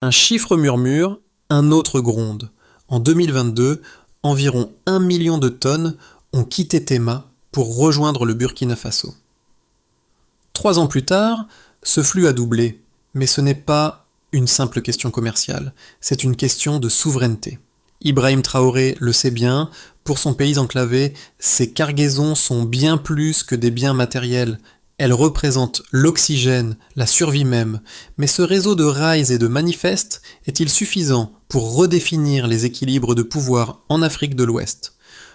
Un chiffre murmure, un autre gronde. En 2022, environ 1 million de tonnes ont quitté Tema pour rejoindre le Burkina Faso. 3 ans plus tard, ce flux a doublé, mais ce n'est pas une simple question commerciale, c'est une question de souveraineté. Ibrahim Traoré le sait bien, pour son pays enclavé, ces cargaisons sont bien plus que des biens matériels. Elles représentent l'oxygène, la survie même. Mais ce réseau de rails et de manifestes est-il suffisant pour redéfinir les équilibres de pouvoir en Afrique de l'Ouest ?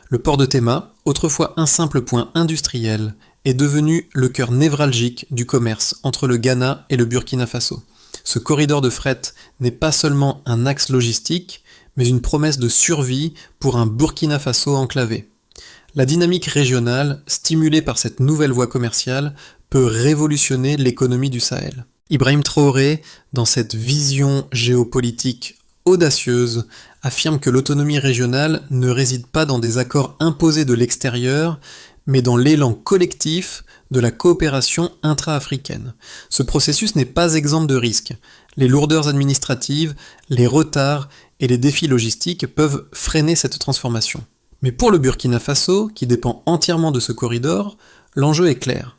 Le port de Tema, autrefois un simple point industriel, est devenu le cœur névralgique du commerce entre le Ghana et le Burkina Faso. Ce corridor de fret n'est pas seulement un axe logistique, mais une promesse de survie pour un Burkina Faso enclavé. La dynamique régionale, stimulée par cette nouvelle voie commerciale, peut révolutionner l'économie du Sahel. Ibrahim Traoré, dans cette vision géopolitique audacieuse, affirme que l'autonomie régionale ne réside pas dans des accords imposés de l'extérieur, mais dans l'élan collectif de la coopération intra-africaine. Ce processus n'est pas exempt de risques. Les lourdeurs administratives, les retards et les défis logistiques peuvent freiner cette transformation. Mais pour le Burkina Faso, qui dépend entièrement de ce corridor, l'enjeu est clair.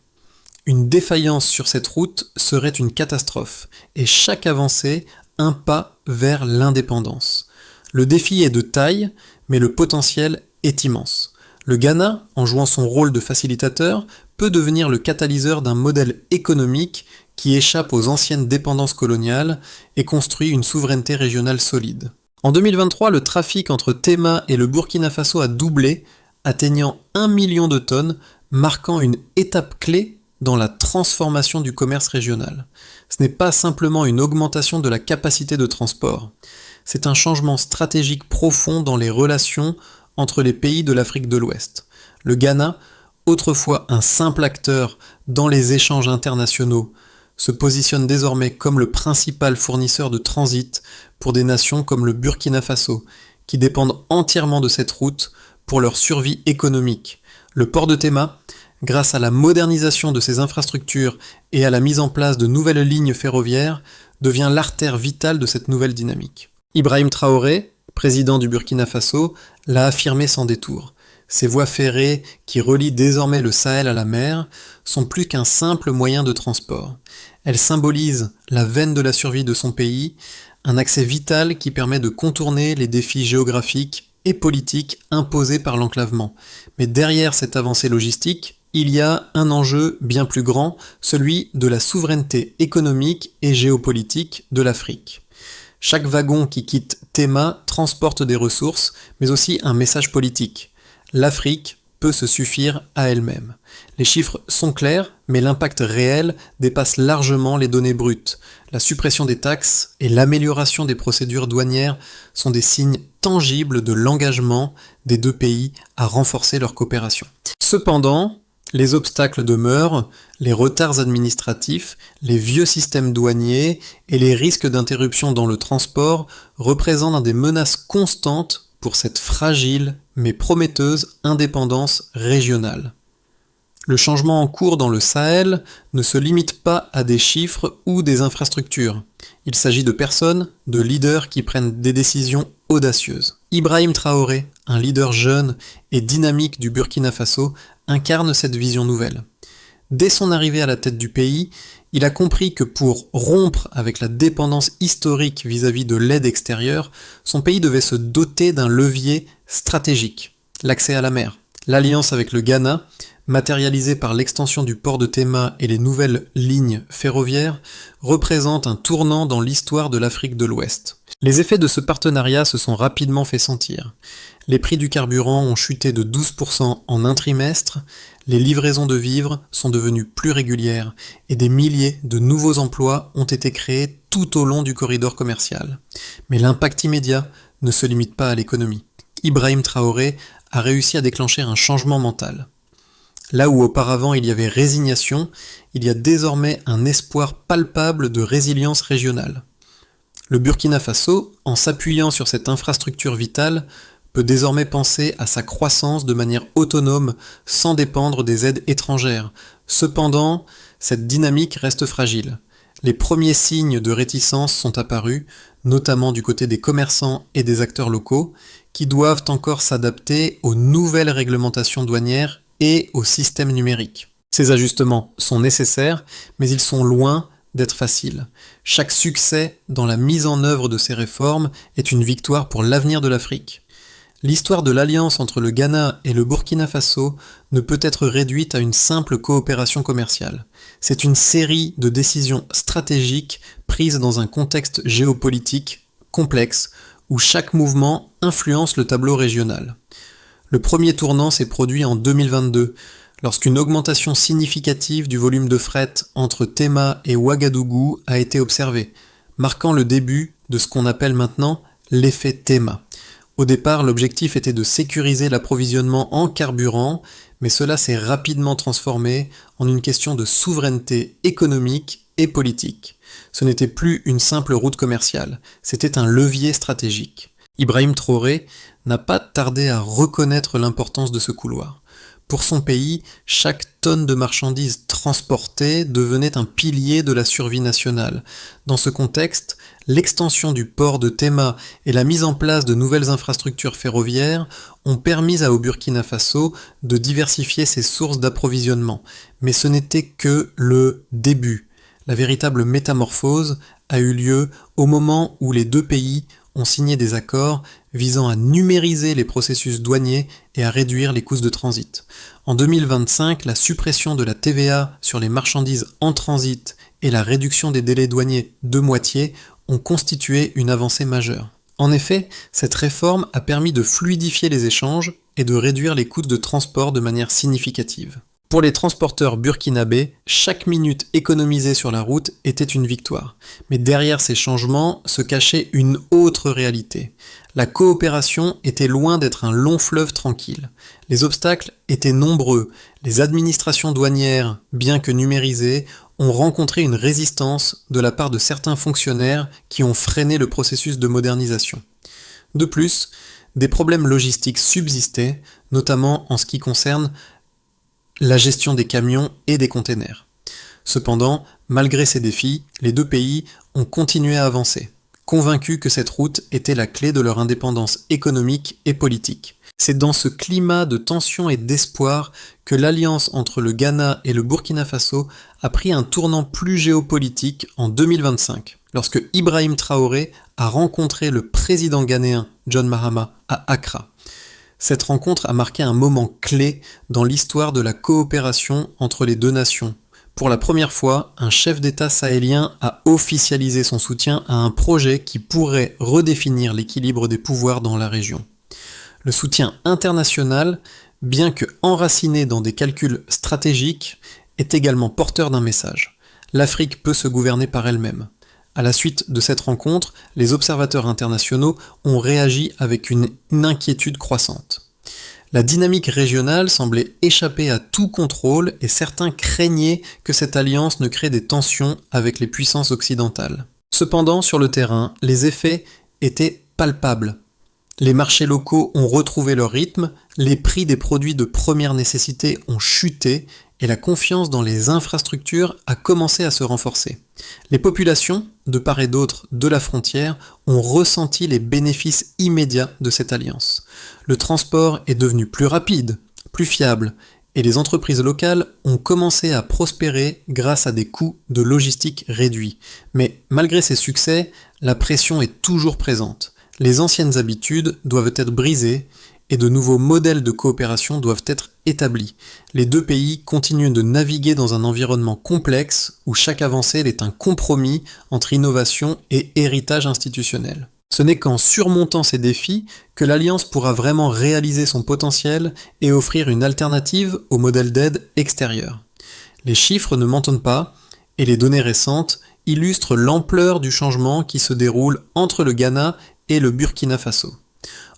Une défaillance sur cette route serait une catastrophe, et chaque avancée, un pas vers l'indépendance. Le défi est de taille, mais le potentiel est immense. Le Ghana, en jouant son rôle de facilitateur, peut devenir le catalyseur d'un modèle économique qui échappe aux anciennes dépendances coloniales et construit une souveraineté régionale solide. En 2023, le trafic entre Tema et le Burkina Faso a doublé, atteignant 1 million de tonnes, marquant une étape clé dans la transformation du commerce régional. Ce n'est pas simplement une augmentation de la capacité de transport, c'est un changement stratégique profond dans les relations entre les pays de l'Afrique de l'Ouest. Le Ghana, autrefois un simple acteur dans les échanges internationaux, se positionne désormais comme le principal fournisseur de transit pour des nations comme le Burkina Faso, qui dépendent entièrement de cette route pour leur survie économique. Le port de Tema, grâce à la modernisation de ses infrastructures et à la mise en place de nouvelles lignes ferroviaires, devient l'artère vitale de cette nouvelle dynamique. Ibrahim Traoré, président du Burkina Faso, l'a affirmé sans détour. Ces voies ferrées, qui relient désormais le Sahel à la mer, sont plus qu'un simple moyen de transport. Elles symbolisent la veine de la survie de son pays, un accès vital qui permet de contourner les défis géographiques et politiques imposés par l'enclavement. Mais derrière cette avancée logistique, il y a un enjeu bien plus grand, celui de la souveraineté économique et géopolitique de l'Afrique. Chaque wagon qui quitte Tema transporte des ressources, mais aussi un message politique. L'Afrique peut se suffire à elle-même. Les chiffres sont clairs, mais l'impact réel dépasse largement les données brutes. La suppression des taxes et l'amélioration des procédures douanières sont des signes tangibles de l'engagement des deux pays à renforcer leur coopération. Cependant, les obstacles demeurent, les retards administratifs, les vieux systèmes douaniers et les risques d'interruption dans le transport représentent des menaces constantes pour cette fragile mais prometteuse indépendance régionale. Le changement en cours dans le Sahel ne se limite pas à des chiffres ou des infrastructures. Il s'agit de personnes, de leaders qui prennent des décisions audacieuses. Ibrahim Traoré, un leader jeune et dynamique du Burkina Faso, incarne cette vision nouvelle. Dès son arrivée à la tête du pays, il a compris que pour rompre avec la dépendance historique vis-à-vis de l'aide extérieure, son pays devait se doter d'un levier stratégique, l'accès à la mer. L'alliance avec le Ghana, matérialisée par l'extension du port de Tema et les nouvelles lignes ferroviaires, représente un tournant dans l'histoire de l'Afrique de l'Ouest. Les effets de ce partenariat se sont rapidement fait sentir. Les prix du carburant ont chuté de 12% en un trimestre, les livraisons de vivres sont devenues plus régulières et des milliers de nouveaux emplois ont été créés tout au long du corridor commercial. Mais l'impact immédiat ne se limite pas à l'économie. Ibrahim Traoré a réussi à déclencher un changement mental. Là où auparavant il y avait résignation, il y a désormais un espoir palpable de résilience régionale. Le Burkina Faso, en s'appuyant sur cette infrastructure vitale, peut désormais penser à sa croissance de manière autonome sans dépendre des aides étrangères. Cependant, cette dynamique reste fragile. Les premiers signes de réticence sont apparus, notamment du côté des commerçants et des acteurs locaux, qui doivent encore s'adapter aux nouvelles réglementations douanières et au système numérique. Ces ajustements sont nécessaires, mais ils sont loin d'être faciles. Chaque succès dans la mise en œuvre de ces réformes est une victoire pour l'avenir de l'Afrique. L'histoire de l'alliance entre le Ghana et le Burkina Faso ne peut être réduite à une simple coopération commerciale. C'est une série de décisions stratégiques prises dans un contexte géopolitique complexe où chaque mouvement influence le tableau régional. Le premier tournant s'est produit en 2022, lorsqu'une augmentation significative du volume de fret entre Tema et Ouagadougou a été observée, marquant le début de ce qu'on appelle maintenant l'effet Tema. Au départ, l'objectif était de sécuriser l'approvisionnement en carburant, mais cela s'est rapidement transformé en une question de souveraineté économique et politique. Ce n'était plus une simple route commerciale, c'était un levier stratégique. Ibrahim Traoré n'a pas tardé à reconnaître l'importance de ce couloir. Pour son pays, chaque tonne de marchandises transportée devenait un pilier de la survie nationale. Dans ce contexte, l'extension du port de Tema et la mise en place de nouvelles infrastructures ferroviaires ont permis au Burkina Faso de diversifier ses sources d'approvisionnement. Mais ce n'était que le début. La véritable métamorphose a eu lieu au moment où les deux pays ont signé des accords visant à numériser les processus douaniers et à réduire les coûts de transit. En 2025, la suppression de la TVA sur les marchandises en transit et la réduction des délais douaniers de moitié ont constitué une avancée majeure. En effet, cette réforme a permis de fluidifier les échanges et de réduire les coûts de transport de manière significative. Pour les transporteurs burkinabés, chaque minute économisée sur la route était une victoire. Mais derrière ces changements se cachait une autre réalité. La coopération était loin d'être un long fleuve tranquille. Les obstacles étaient nombreux. Les administrations douanières, bien que numérisées, ont rencontré une résistance de la part de certains fonctionnaires qui ont freiné le processus de modernisation. De plus, des problèmes logistiques subsistaient, notamment en ce qui concerne la gestion des camions et des containers. Cependant, malgré ces défis, les deux pays ont continué à avancer, convaincus que cette route était la clé de leur indépendance économique et politique. C'est dans ce climat de tension et d'espoir que l'alliance entre le Ghana et le Burkina Faso a pris un tournant plus géopolitique en 2025, lorsque Ibrahim Traoré a rencontré le président ghanéen John Mahama à Accra. Cette rencontre a marqué un moment clé dans l'histoire de la coopération entre les deux nations. Pour la première fois, un chef d'État sahélien a officialisé son soutien à un projet qui pourrait redéfinir l'équilibre des pouvoirs dans la région. Le soutien international, bien que enraciné dans des calculs stratégiques, est également porteur d'un message. L'Afrique peut se gouverner par elle-même. À la suite de cette rencontre, les observateurs internationaux ont réagi avec une inquiétude croissante. La dynamique régionale semblait échapper à tout contrôle et certains craignaient que cette alliance ne crée des tensions avec les puissances occidentales. Cependant, sur le terrain, les effets étaient palpables. Les marchés locaux ont retrouvé leur rythme, les prix des produits de première nécessité ont chuté et la confiance dans les infrastructures a commencé à se renforcer. Les populations, de part et d'autre de la frontière, ont ressenti les bénéfices immédiats de cette alliance. Le transport est devenu plus rapide, plus fiable, et les entreprises locales ont commencé à prospérer grâce à des coûts de logistique réduits. Mais malgré ces succès, la pression est toujours présente. Les anciennes habitudes doivent être brisées et de nouveaux modèles de coopération doivent être établis. Les deux pays continuent de naviguer dans un environnement complexe où chaque avancée est un compromis entre innovation et héritage institutionnel. Ce n'est qu'en surmontant ces défis que l'Alliance pourra vraiment réaliser son potentiel et offrir une alternative au modèle d'aide extérieur. Les chiffres ne mentent pas et les données récentes illustrent l'ampleur du changement qui se déroule entre le Ghana et le Burkina Faso.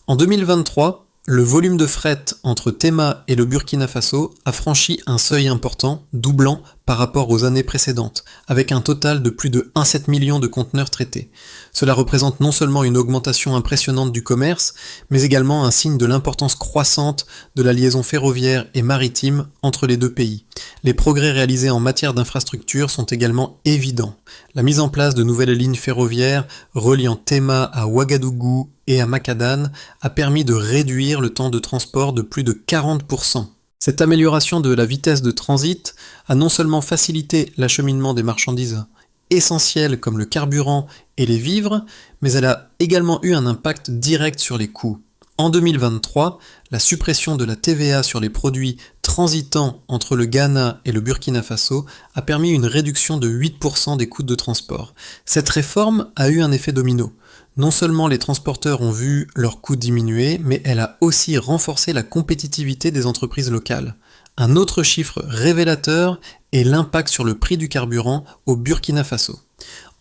En 2023, le volume de fret entre Tema et le Burkina Faso a franchi un seuil important, doublant par rapport aux années précédentes, avec un total de plus de 1,7 million de conteneurs traités. Cela représente non seulement une augmentation impressionnante du commerce, mais également un signe de l'importance croissante de la liaison ferroviaire et maritime entre les deux pays. Les progrès réalisés en matière d'infrastructure sont également évidents. La mise en place de nouvelles lignes ferroviaires reliant Tema à Ouagadougou et à Makadane a permis de réduire le temps de transport de plus de 40%. Cette amélioration de la vitesse de transit a non seulement facilité l'acheminement des marchandises essentielles comme le carburant et les vivres, mais elle a également eu un impact direct sur les coûts. En 2023, la suppression de la TVA sur les produits transitant entre le Ghana et le Burkina Faso a permis une réduction de 8% des coûts de transport. Cette réforme a eu un effet domino. Non seulement les transporteurs ont vu leurs coûts diminuer, mais elle a aussi renforcé la compétitivité des entreprises locales. Un autre chiffre révélateur est l'impact sur le prix du carburant au Burkina Faso.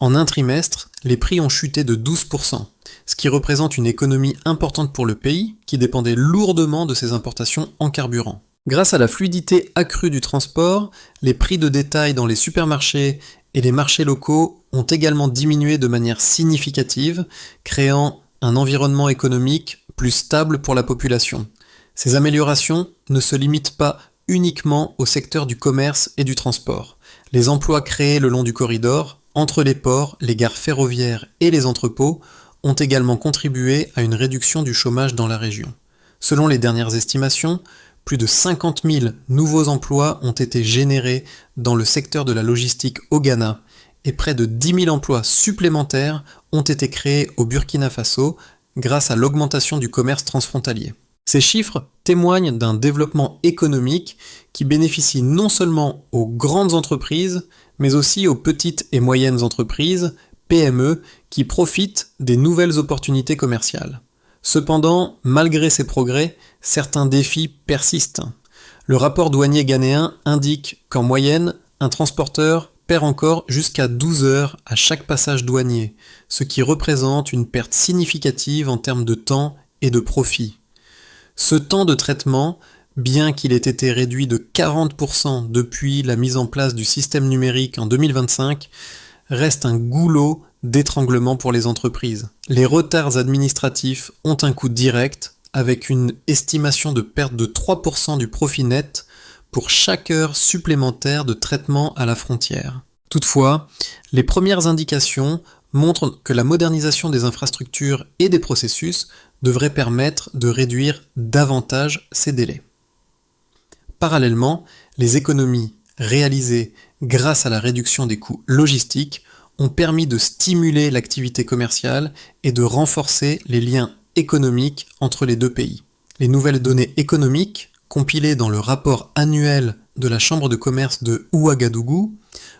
En un trimestre, les prix ont chuté de 12%, ce qui représente une économie importante pour le pays, qui dépendait lourdement de ses importations en carburant. Grâce à la fluidité accrue du transport, les prix de détail dans les supermarchés et les marchés locaux ont également diminué de manière significative, créant un environnement économique plus stable pour la population. Ces améliorations ne se limitent pas uniquement au secteur du commerce et du transport. Les emplois créés le long du corridor, entre les ports, les gares ferroviaires et les entrepôts, ont également contribué à une réduction du chômage dans la région. Selon les dernières estimations, plus de 50 000 nouveaux emplois ont été générés dans le secteur de la logistique au Ghana et près de 10 000 emplois supplémentaires ont été créés au Burkina Faso grâce à l'augmentation du commerce transfrontalier. Ces chiffres témoignent d'un développement économique qui bénéficie non seulement aux grandes entreprises, mais aussi aux petites et moyennes entreprises, PME, qui profitent des nouvelles opportunités commerciales. Cependant, malgré ces progrès, certains défis persistent. Le rapport douanier ghanéen indique qu'en moyenne, un transporteur perd encore jusqu'à 12 heures à chaque passage douanier, ce qui représente une perte significative en termes de temps et de profit. Ce temps de traitement, bien qu'il ait été réduit de 40% depuis la mise en place du système numérique en 2025, reste un goulot d'étranglement pour les entreprises. Les retards administratifs ont un coût direct, avec une estimation de perte de 3% du profit net pour chaque heure supplémentaire de traitement à la frontière. Toutefois, les premières indications montrent que la modernisation des infrastructures et des processus devrait permettre de réduire davantage ces délais. Parallèlement, les économies réalisées grâce à la réduction des coûts logistiques ont permis de stimuler l'activité commerciale et de renforcer les liens économiques entre les deux pays. Les nouvelles données économiques, compilées dans le rapport annuel de la Chambre de commerce de Ouagadougou,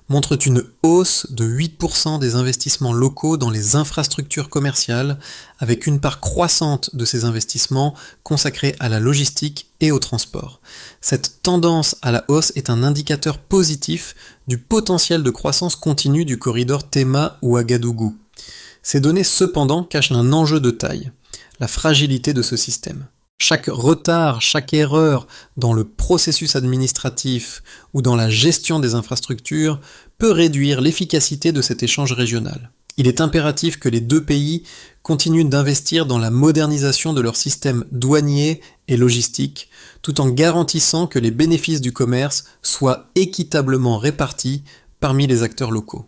montrent une hausse de 8% des investissements locaux dans les infrastructures commerciales, avec une part croissante de ces investissements consacrés à la logistique et au transport. Cette tendance à la hausse est un indicateur positif du potentiel de croissance continue du corridor Tema-Ouagadougou. Ces données cependant cachent un enjeu de taille, la fragilité de ce système. Chaque retard, chaque erreur dans le processus administratif ou dans la gestion des infrastructures peut réduire l'efficacité de cet échange régional. Il est impératif que les deux pays continuent d'investir dans la modernisation de leur système douanier et logistique, tout en garantissant que les bénéfices du commerce soient équitablement répartis parmi les acteurs locaux.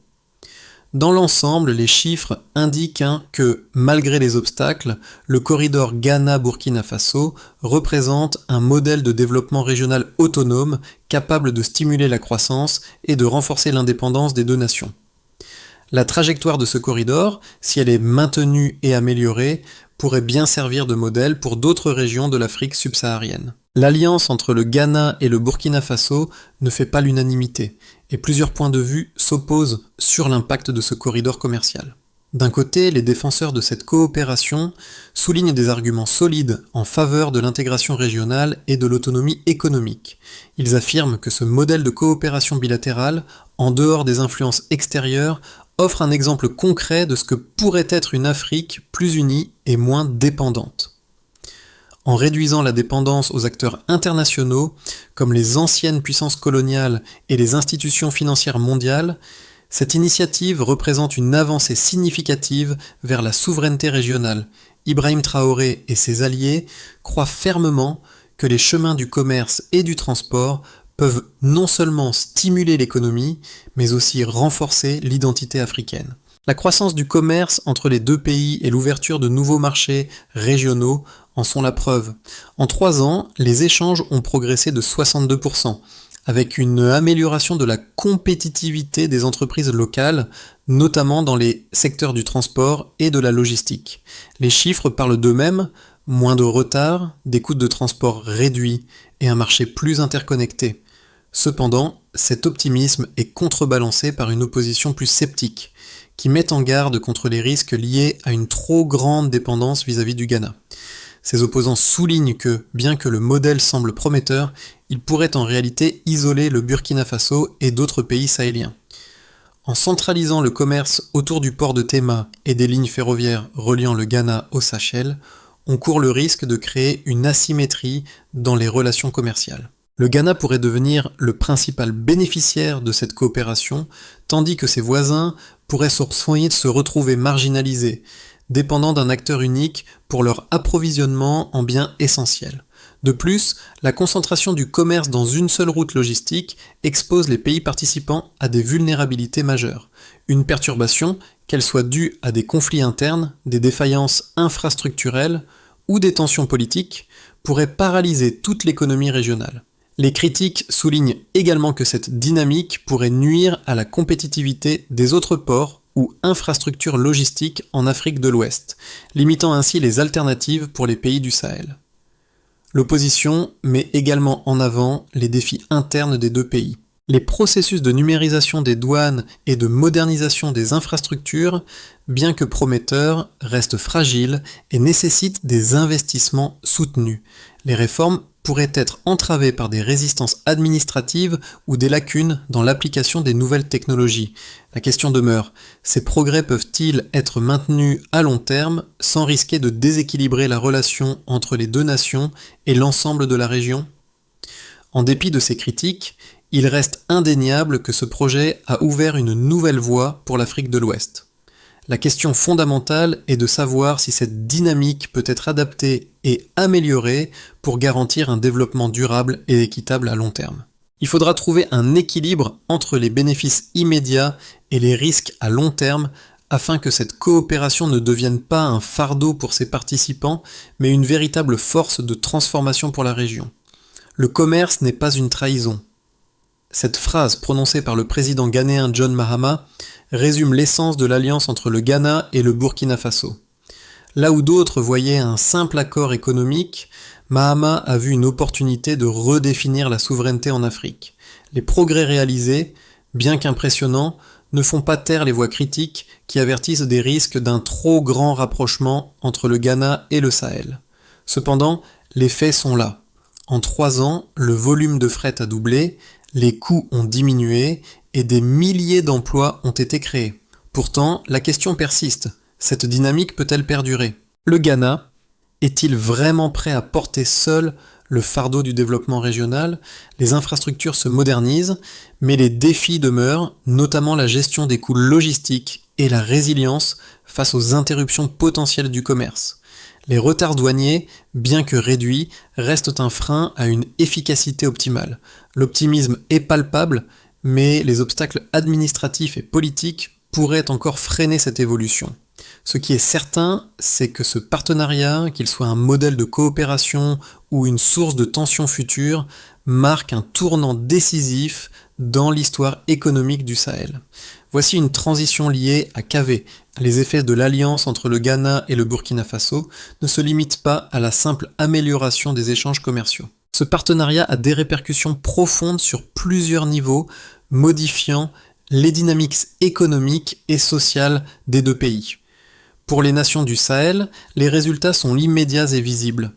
Dans l'ensemble, les chiffres indiquent que, malgré les obstacles, le corridor Ghana-Burkina Faso représente un modèle de développement régional autonome capable de stimuler la croissance et de renforcer l'indépendance des deux nations. La trajectoire de ce corridor, si elle est maintenue et améliorée, pourrait bien servir de modèle pour d'autres régions de l'Afrique subsaharienne. L'alliance entre le Ghana et le Burkina Faso ne fait pas l'unanimité, et plusieurs points de vue s'opposent sur l'impact de ce corridor commercial. D'un côté, les défenseurs de cette coopération soulignent des arguments solides en faveur de l'intégration régionale et de l'autonomie économique. Ils affirment que ce modèle de coopération bilatérale, en dehors des influences extérieures, offre un exemple concret de ce que pourrait être une Afrique plus unie et moins dépendante. En réduisant la dépendance aux acteurs internationaux, comme les anciennes puissances coloniales et les institutions financières mondiales, cette initiative représente une avancée significative vers la souveraineté régionale. Ibrahim Traoré et ses alliés croient fermement que les chemins du commerce et du transport peuvent non seulement stimuler l'économie, mais aussi renforcer l'identité africaine. La croissance du commerce entre les deux pays et l'ouverture de nouveaux marchés régionaux en sont la preuve. En 3 ans, les échanges ont progressé de 62%, avec une amélioration de la compétitivité des entreprises locales, notamment dans les secteurs du transport et de la logistique. Les chiffres parlent d'eux-mêmes, moins de retard, des coûts de transport réduits et un marché plus interconnecté. Cependant, cet optimisme est contrebalancé par une opposition plus sceptique, qui met en garde contre les risques liés à une trop grande dépendance vis-à-vis du Ghana. Ces opposants soulignent que, bien que le modèle semble prometteur, il pourrait en réalité isoler le Burkina Faso et d'autres pays sahéliens. En centralisant le commerce autour du port de Tema et des lignes ferroviaires reliant le Ghana au Sahel, on court le risque de créer une asymétrie dans les relations commerciales. Le Ghana pourrait devenir le principal bénéficiaire de cette coopération, tandis que ses voisins pourraient soigner de se retrouver marginalisés, dépendant d'un acteur unique pour leur approvisionnement en biens essentiels. De plus, la concentration du commerce dans une seule route logistique expose les pays participants à des vulnérabilités majeures. Une perturbation, qu'elle soit due à des conflits internes, des défaillances infrastructurelles ou des tensions politiques, pourrait paralyser toute l'économie régionale. Les critiques soulignent également que cette dynamique pourrait nuire à la compétitivité des autres ports ou infrastructures logistiques en Afrique de l'Ouest, limitant ainsi les alternatives pour les pays du Sahel. L'opposition met également en avant les défis internes des deux pays. Les processus de numérisation des douanes et de modernisation des infrastructures, bien que prometteurs, restent fragiles et nécessitent des investissements soutenus. Les réformes pourraient être entravées par des résistances administratives ou des lacunes dans l'application des nouvelles technologies. La question demeure, ces progrès peuvent-ils être maintenus à long terme sans risquer de déséquilibrer la relation entre les deux nations et l'ensemble de la région ? En dépit de ces critiques, il reste indéniable que ce projet a ouvert une nouvelle voie pour l'Afrique de l'Ouest. La question fondamentale est de savoir si cette dynamique peut être adaptée et améliorée pour garantir un développement durable et équitable à long terme. Il faudra trouver un équilibre entre les bénéfices immédiats et les risques à long terme afin que cette coopération ne devienne pas un fardeau pour ses participants, mais une véritable force de transformation pour la région. Le commerce n'est pas une trahison. Cette phrase prononcée par le président ghanéen John Mahama résume l'essence de l'alliance entre le Ghana et le Burkina Faso. Là où d'autres voyaient un simple accord économique, Mahama a vu une opportunité de redéfinir la souveraineté en Afrique. Les progrès réalisés, bien qu'impressionnants, ne font pas taire les voix critiques qui avertissent des risques d'un trop grand rapprochement entre le Ghana et le Sahel. Cependant, les faits sont là. En 3 ans, le volume de fret a doublé, les coûts ont diminué et des milliers d'emplois ont été créés. Pourtant, la question persiste. Cette dynamique peut-elle perdurer ? Le Ghana est-il vraiment prêt à porter seul le fardeau du développement régional ? Les infrastructures se modernisent, mais les défis demeurent, notamment la gestion des coûts logistiques et la résilience face aux interruptions potentielles du commerce. Les retards douaniers, bien que réduits, restent un frein à une efficacité optimale. L'optimisme est palpable, mais les obstacles administratifs et politiques pourraient encore freiner cette évolution. Ce qui est certain, c'est que ce partenariat, qu'il soit un modèle de coopération ou une source de tensions futures, marque un tournant décisif dans l'histoire économique du Sahel. Voici une transition liée à Kaveh. Les effets de l'alliance entre le Ghana et le Burkina Faso ne se limitent pas à la simple amélioration des échanges commerciaux. Ce partenariat a des répercussions profondes sur plusieurs niveaux, modifiant les dynamiques économiques et sociales des deux pays. Pour les nations du Sahel, les résultats sont immédiats et visibles.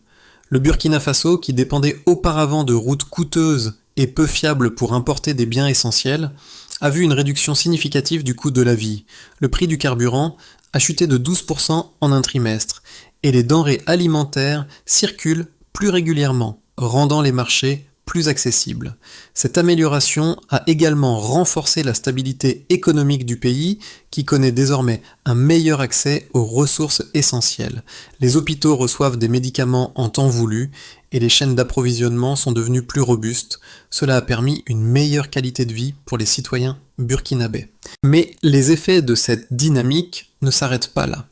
Le Burkina Faso, qui dépendait auparavant de routes coûteuses et peu fiables pour importer des biens essentiels, a vu une réduction significative du coût de la vie. Le prix du carburant a chuté de 12% en un trimestre, et les denrées alimentaires circulent plus régulièrement, rendant les marchés plus accessibles. Cette amélioration a également renforcé la stabilité économique du pays, qui connaît désormais un meilleur accès aux ressources essentielles. Les hôpitaux reçoivent des médicaments en temps voulu et les chaînes d'approvisionnement sont devenues plus robustes. Cela a permis une meilleure qualité de vie pour les citoyens burkinabés. Mais les effets de cette dynamique ne s'arrêtent pas là.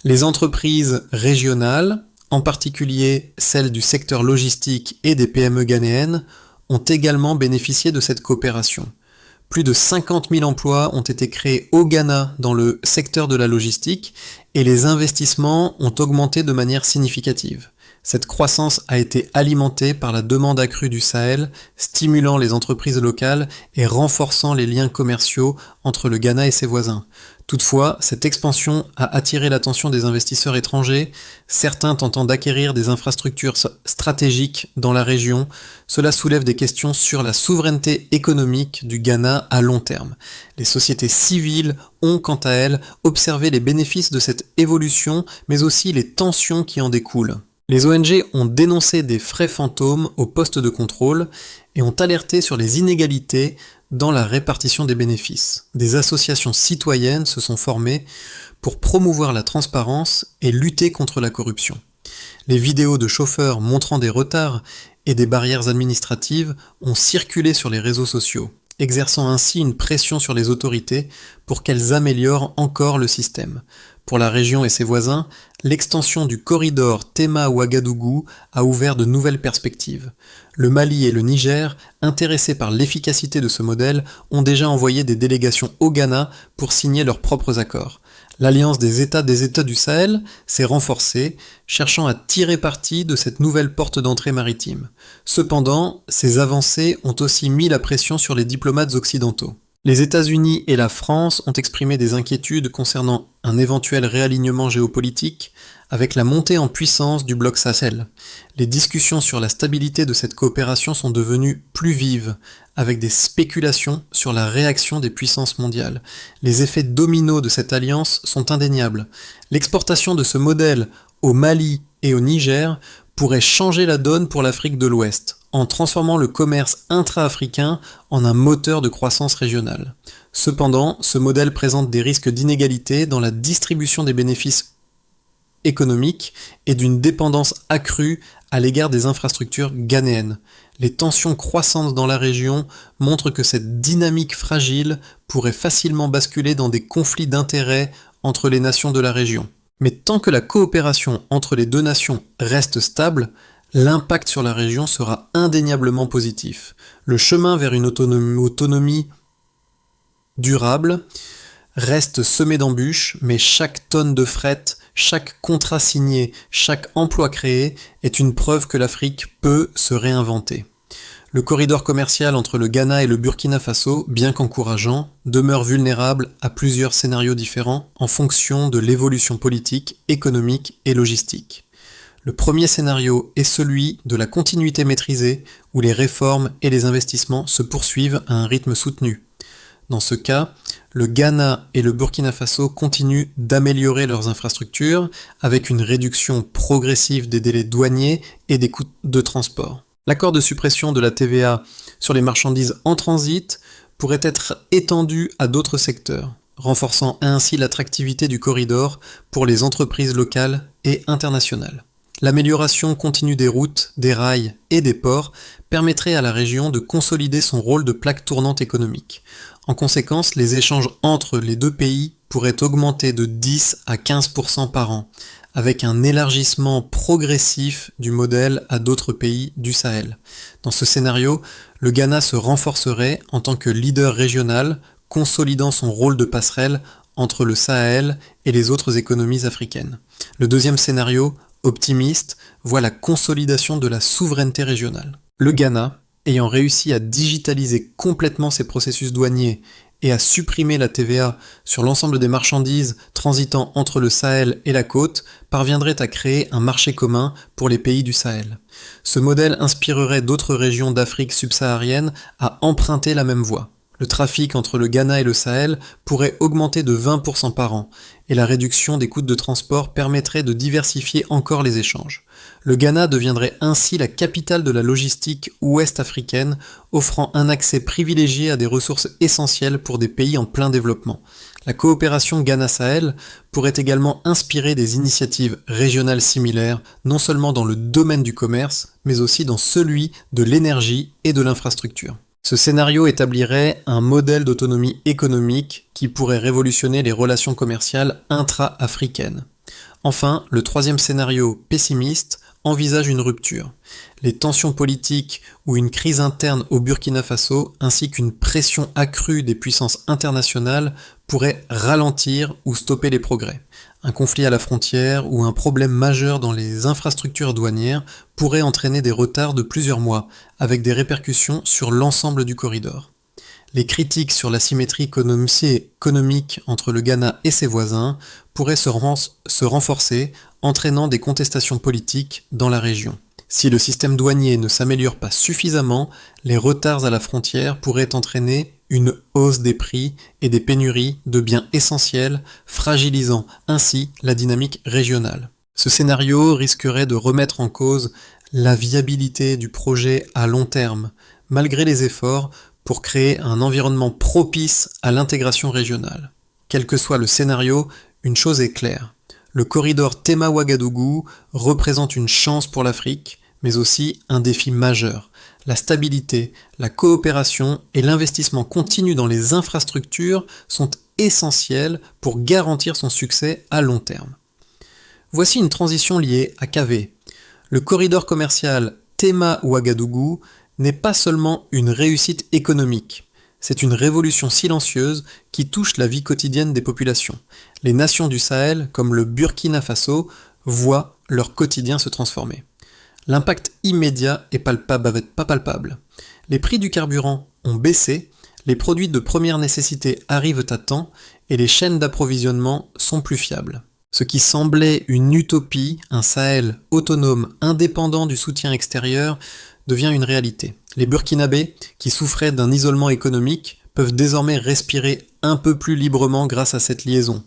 Les entreprises régionales, en particulier celles du secteur logistique et des PME ghanéennes, ont également bénéficié de cette coopération. Plus de 50 000 emplois ont été créés au Ghana dans le secteur de la logistique et les investissements ont augmenté de manière significative. Cette croissance a été alimentée par la demande accrue du Sahel, stimulant les entreprises locales et renforçant les liens commerciaux entre le Ghana et ses voisins. Toutefois, cette expansion a attiré l'attention des investisseurs étrangers, certains tentant d'acquérir des infrastructures stratégiques dans la région. Cela soulève des questions sur la souveraineté économique du Ghana à long terme. Les sociétés civiles ont, quant à elles, observé les bénéfices de cette évolution, mais aussi les tensions qui en découlent. Les ONG ont dénoncé des frais fantômes au poste de contrôle et ont alerté sur les inégalités dans la répartition des bénéfices. Des associations citoyennes se sont formées pour promouvoir la transparence et lutter contre la corruption. Les vidéos de chauffeurs montrant des retards et des barrières administratives ont circulé sur les réseaux sociaux, exerçant ainsi une pression sur les autorités pour qu'elles améliorent encore le système. Pour la région et ses voisins, l'extension du corridor Tema-Ouagadougou a ouvert de nouvelles perspectives. Le Mali et le Niger, intéressés par l'efficacité de ce modèle, ont déjà envoyé des délégations au Ghana pour signer leurs propres accords. L'alliance des États du Sahel s'est renforcée, cherchant à tirer parti de cette nouvelle porte d'entrée maritime. Cependant, ces avancées ont aussi mis la pression sur les diplomates occidentaux. Les États-Unis et la France ont exprimé des inquiétudes concernant un éventuel réalignement géopolitique avec la montée en puissance du bloc Sahel. Les discussions sur la stabilité de cette coopération sont devenues plus vives, avec des spéculations sur la réaction des puissances mondiales. Les effets dominos de cette alliance sont indéniables. L'exportation de ce modèle au Mali et au Niger pourrait changer la donne pour l'Afrique de l'Ouest, en transformant le commerce intra-africain en un moteur de croissance régionale. Cependant, ce modèle présente des risques d'inégalité dans la distribution des bénéfices économiques et d'une dépendance accrue à l'égard des infrastructures ghanéennes. Les tensions croissantes dans la région montrent que cette dynamique fragile pourrait facilement basculer dans des conflits d'intérêts entre les nations de la région. Mais tant que la coopération entre les deux nations reste stable, l'impact sur la région sera indéniablement positif. Le chemin vers une autonomie durable reste semé d'embûches, mais chaque tonne de fret, chaque contrat signé, chaque emploi créé est une preuve que l'Afrique peut se réinventer. Le corridor commercial entre le Ghana et le Burkina Faso, bien qu'encourageant, demeure vulnérable à plusieurs scénarios différents en fonction de l'évolution politique, économique et logistique. Le premier scénario est celui de la continuité maîtrisée, où les réformes et les investissements se poursuivent à un rythme soutenu. Dans ce cas, le Ghana et le Burkina Faso continuent d'améliorer leurs infrastructures avec une réduction progressive des délais douaniers et des coûts de transport. L'accord de suppression de la TVA sur les marchandises en transit pourrait être étendu à d'autres secteurs, renforçant ainsi l'attractivité du corridor pour les entreprises locales et internationales. L'amélioration continue des routes, des rails et des ports permettrait à la région de consolider son rôle de plaque tournante économique. En conséquence, les échanges entre les deux pays pourraient augmenter de 10 à 15% par an, avec un élargissement progressif du modèle à d'autres pays du Sahel. Dans ce scénario, le Ghana se renforcerait en tant que leader régional, consolidant son rôle de passerelle entre le Sahel et les autres économies africaines. Le deuxième scénario, optimiste, voit la consolidation de la souveraineté régionale. Le Ghana, ayant réussi à digitaliser complètement ses processus douaniers et à supprimer la TVA sur l'ensemble des marchandises transitant entre le Sahel et la côte, parviendrait à créer un marché commun pour les pays du Sahel. Ce modèle inspirerait d'autres régions d'Afrique subsaharienne à emprunter la même voie. Le trafic entre le Ghana et le Sahel pourrait augmenter de 20% par an, et la réduction des coûts de transport permettrait de diversifier encore les échanges. Le Ghana deviendrait ainsi la capitale de la logistique ouest-africaine, offrant un accès privilégié à des ressources essentielles pour des pays en plein développement. La coopération Ghana-Sahel pourrait également inspirer des initiatives régionales similaires, non seulement dans le domaine du commerce, mais aussi dans celui de l'énergie et de l'infrastructure. Ce scénario établirait un modèle d'autonomie économique qui pourrait révolutionner les relations commerciales intra-africaines. Enfin, le troisième scénario, pessimiste, envisage une rupture. Les tensions politiques ou une crise interne au Burkina Faso, ainsi qu'une pression accrue des puissances internationales pourraient ralentir ou stopper les progrès. Un conflit à la frontière ou un problème majeur dans les infrastructures douanières pourrait entraîner des retards de plusieurs mois, avec des répercussions sur l'ensemble du corridor. Les critiques sur l'asymétrie économique entre le Ghana et ses voisins pourraient se renforcer, entraînant des contestations politiques dans la région. Si le système douanier ne s'améliore pas suffisamment, les retards à la frontière pourraient entraîner une hausse des prix et des pénuries de biens essentiels, fragilisant ainsi la dynamique régionale. Ce scénario risquerait de remettre en cause la viabilité du projet à long terme, malgré les efforts pour créer un environnement propice à l'intégration régionale. Quel que soit le scénario, une chose est claire. Le corridor Tema-Ouagadougou représente une chance pour l'Afrique, mais aussi un défi majeur. La stabilité, la coopération et l'investissement continu dans les infrastructures sont essentiels pour garantir son succès à long terme. Voici une transition liée à KV. Le corridor commercial Tema-Ouagadougou n'est pas seulement une réussite économique, c'est une révolution silencieuse qui touche la vie quotidienne des populations. Les nations du Sahel, comme le Burkina Faso, voient leur quotidien se transformer. L'impact immédiat est pas palpable. Les prix du carburant ont baissé, les produits de première nécessité arrivent à temps et les chaînes d'approvisionnement sont plus fiables. Ce qui semblait une utopie, un Sahel autonome, indépendant du soutien extérieur, devient une réalité. Les Burkinabés, qui souffraient d'un isolement économique, peuvent désormais respirer un peu plus librement grâce à cette liaison.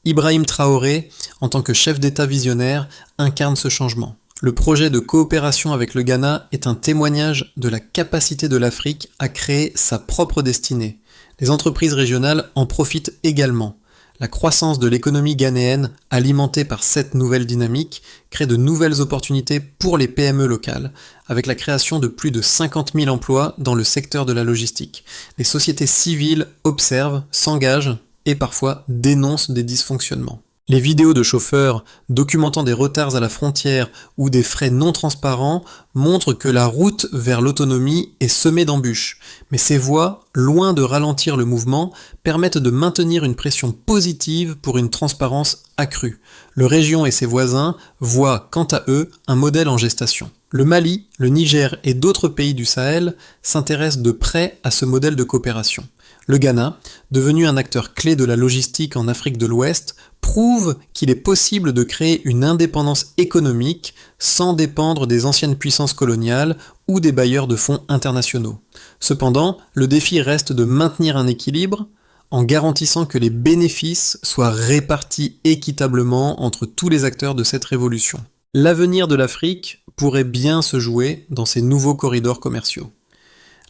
Ibrahim Traoré, en tant que chef d'État visionnaire, incarne ce changement. Le projet de coopération avec le Ghana est un témoignage de la capacité de l'Afrique à créer sa propre destinée. Les entreprises régionales en profitent également. La croissance de l'économie ghanéenne, alimentée par cette nouvelle dynamique, crée de nouvelles opportunités pour les PME locales, avec la création de plus de 50 000 emplois dans le secteur de la logistique. Les sociétés civiles observent, s'engagent et parfois dénoncent des dysfonctionnements. Les vidéos de chauffeurs documentant des retards à la frontière ou des frais non transparents montrent que la route vers l'autonomie est semée d'embûches. Mais ces voies, loin de ralentir le mouvement, permettent de maintenir une pression positive pour une transparence accrue. Le région et ses voisins voient, quant à eux, un modèle en gestation. Le Mali, le Niger et d'autres pays du Sahel s'intéressent de près à ce modèle de coopération. Le Ghana, devenu un acteur clé de la logistique en Afrique de l'Ouest, prouve qu'il est possible de créer une indépendance économique sans dépendre des anciennes puissances coloniales ou des bailleurs de fonds internationaux. Cependant, le défi reste de maintenir un équilibre en garantissant que les bénéfices soient répartis équitablement entre tous les acteurs de cette révolution. L'avenir de l'Afrique pourrait bien se jouer dans ces nouveaux corridors commerciaux.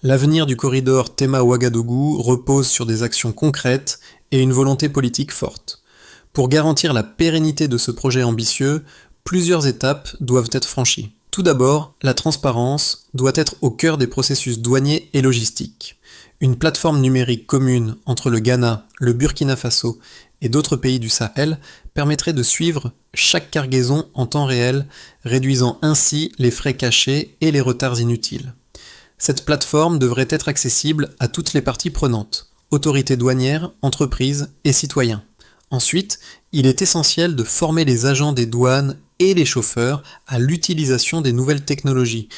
L'avenir du corridor Tema-Ouagadougou repose sur des actions concrètes et une volonté politique forte. Pour garantir la pérennité de ce projet ambitieux, plusieurs étapes doivent être franchies. Tout d'abord, la transparence doit être au cœur des processus douaniers et logistiques. Une plateforme numérique commune entre le Ghana, le Burkina Faso et d'autres pays du Sahel permettrait de suivre chaque cargaison en temps réel, réduisant ainsi les frais cachés et les retards inutiles. Cette plateforme devrait être accessible à toutes les parties prenantes, autorités douanières, entreprises et citoyens. Ensuite, il est essentiel de former les agents des douanes et les chauffeurs à l'utilisation des nouvelles technologies.